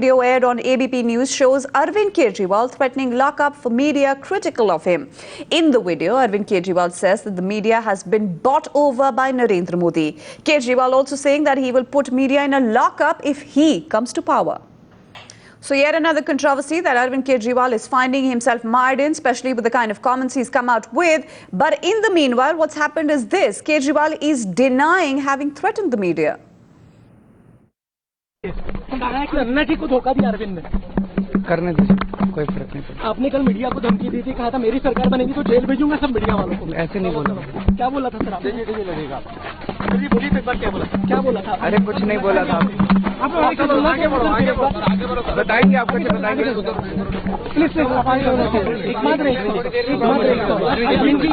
Video aired on ABP News shows Arvind Kejriwal threatening lockup for media critical of him. In the video, Arvind Kejriwal says that the media has been bought over by Narendra Modi. Kejriwal also saying that he will put media in a lockup if he comes to power. So yet another controversy that Arvind Kejriwal is finding himself mired in, especially with the kind of comments he's come out with. But in the meanwhile, what's happened is this: Kejriwal is denying having threatened the media. को धोखा दिया अरविंद ने करने दीजिए, कोई फर्क नहीं पड़ता। आपने कल मीडिया को धमकी दी थी, कहा था मेरी सरकार बनेगी तो जेल भेजूंगा सब मीडिया वालों को। ऐसे नहीं बोला। क्या बोला था सर आपने? लगेगा बोलिए एक बार क्या बोला था? अरे कुछ नहीं बोला था। बताएंगे आपको, बताएंगे।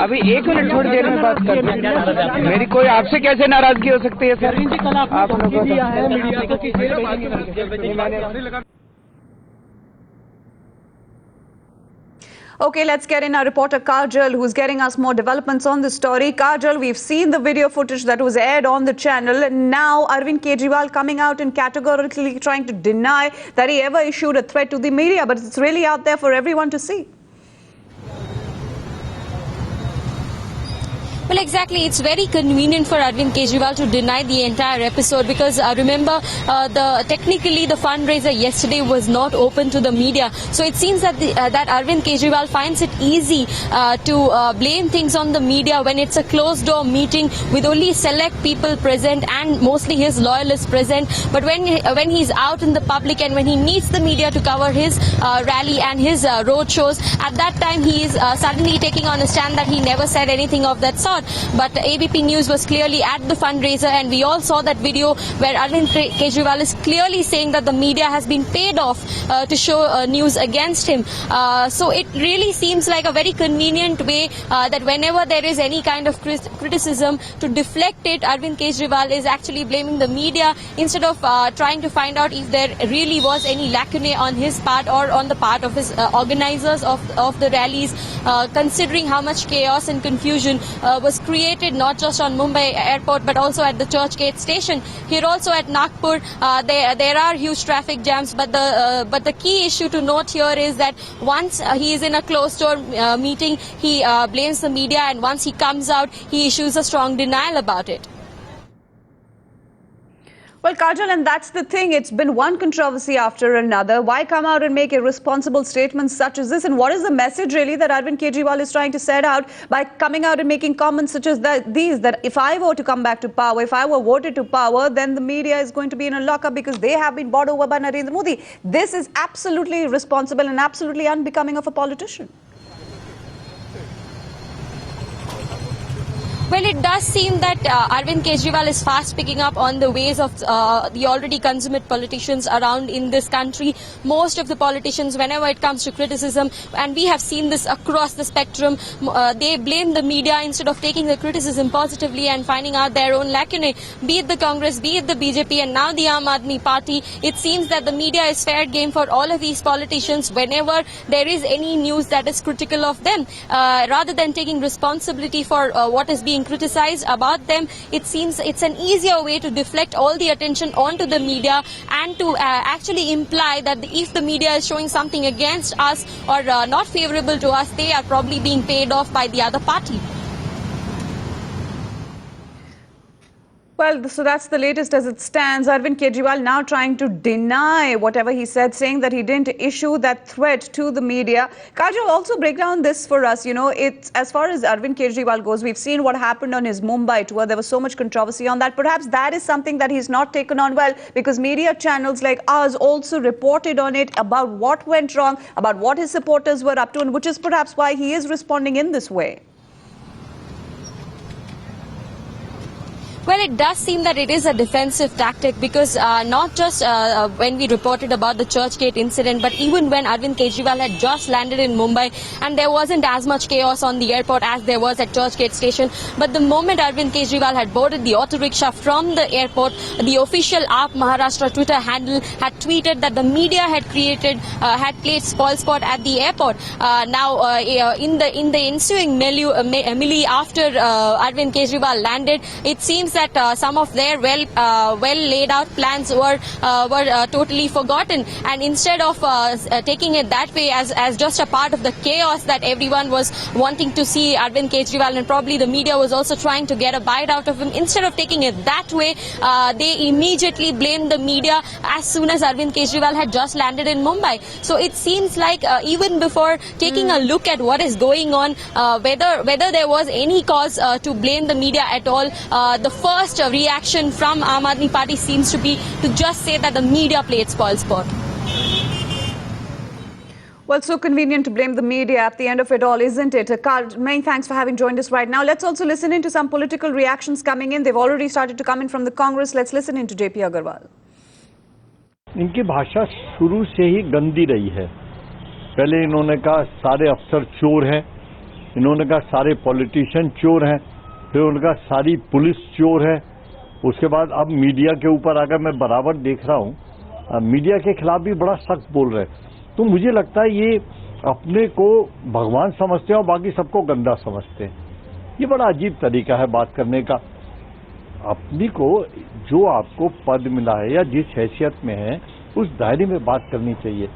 अभी 1 मिनट थोड़ी देर में बात करते हैं। मेरी कोई आपसे कैसे नाराजगी हो सकती है सर? आप लोगों को Okay, let's get in our reporter Kajal, who's getting us more developments on this story. Kajal, we've seen the video footage that was aired on the channel. Now, Arvind Kejriwal coming out and categorically trying to deny that he ever issued a threat to the media, but it's really out there for everyone to see. Well, exactly. It's very convenient for Arvind Kejriwal to deny the entire episode because remember, technically the fundraiser yesterday was not open to the media. So it seems that that Arvind Kejriwal finds it easy to blame things on the media when it's a closed-door meeting with only select people present and mostly his loyalists present. But when he's out in the public and when he needs the media to cover his rally and his road shows, at that time he is suddenly taking on a stand that he never said anything of that sort. But ABP News was clearly at the fundraiser and we all saw that video where Arvind Kejriwal is clearly saying that the media has been paid off to show news against him. So it really seems like a very convenient way that whenever there is any kind of criticism to deflect it, Arvind Kejriwal is actually blaming the media instead of trying to find out if there really was any lacunae on his part or on the part of his organizers of the rallies, considering how much chaos and confusion was created not just on Mumbai airport but also at the Churchgate station. Here also at Nagpur, there are huge traffic jams, but the key issue to note here is that once he is in a closed-door meeting, he blames the media, and once he comes out, he issues a strong denial about it. Well, Kajal, and that's the thing. It's been one controversy after another. Why come out and make irresponsible statements such as this? And what is the message really that Arvind Kejriwal is trying to set out by coming out and making comments such as these, that if I were to come back to power, if I were voted to power, then the media is going to be in a lockup because they have been bought over by Narendra Modi. This is absolutely irresponsible and absolutely unbecoming of a politician. Well, it does seem that Arvind Kejriwal is fast picking up on the ways of the already consummate politicians around in this country. Most of the politicians, whenever it comes to criticism, and we have seen this across the spectrum, they blame the media instead of taking the criticism positively and finding out their own lacunae. Be it the Congress, be it the BJP, and now the Aam Aadmi Party, it seems that the media is fair game for all of these politicians whenever there is any news that is critical of them. Rather than taking responsibility for what is being criticized about them, it seems it's an easier way to deflect all the attention onto the media and to actually imply that if the media is showing something against us or not favorable to us, they are probably being paid off by the other party. Well, so that's the latest as it stands. Arvind Kejriwal now trying to deny whatever he said, saying that he didn't issue that threat to the media. Kajal, also break down this for us. You know, it's as far as Arvind Kejriwal goes, we've seen what happened on his Mumbai tour. There was so much controversy on that. Perhaps that is something that he's not taken on well because media channels like ours also reported on it about what went wrong, about what his supporters were up to, and which is perhaps why he is responding in this way. Well, it does seem that it is a defensive tactic because not just when we reported about the Churchgate incident, but even when Arvind Kejriwal had just landed in Mumbai and there wasn't as much chaos on the airport as there was at Churchgate station. But the moment Arvind Kejriwal had boarded the auto rickshaw from the airport, the official AAP Maharashtra Twitter handle had tweeted that the media had had played spoilsport at the airport. Now, in the ensuing melee after Arvind Kejriwal landed, it seems that some of their well laid out plans were totally forgotten, and instead of taking it that way as just a part of the chaos that everyone was wanting to see Arvind Kejriwal, and probably the media was also trying to get a bite out of him, instead of taking it that way, they immediately blamed the media as soon as Arvind Kejriwal had just landed in Mumbai. So it seems like even before taking a look at what is going on, whether there was any cause to blame the media at all, the first reaction from Aam Aadmi Party seems to be to just say that the media played spoilsport. Well, so convenient to blame the media at the end of it all, isn't it? Carl, many thanks for having joined us right now. Let's also listen into some political reactions coming in. They've already started to come in from the Congress. Let's listen into JP Agarwal. इनकी भाषा शुरू से ही गंदी रही है। पहले इन्होंने कहा सारे अफसर चोर हैं, इन्होंने कहा सारे पॉलिटिशियन चोर हैं, फिर उन्होंने कहा सारी पुलिस चोर है। उसके बाद अब मीडिया के ऊपर आकर मैं बराबर देख रहा हूँ मीडिया के खिलाफ भी बड़ा सख्त बोल रहे हैं। तो मुझे लगता है ये अपने को भगवान समझते हैं और बाकी सबको गंदा समझते हैं। ये बड़ा अजीब तरीका है बात करने का। अपनी को जो आपको पद मिला है या जिस हैसियत में है उस दायरे में बात करनी चाहिए।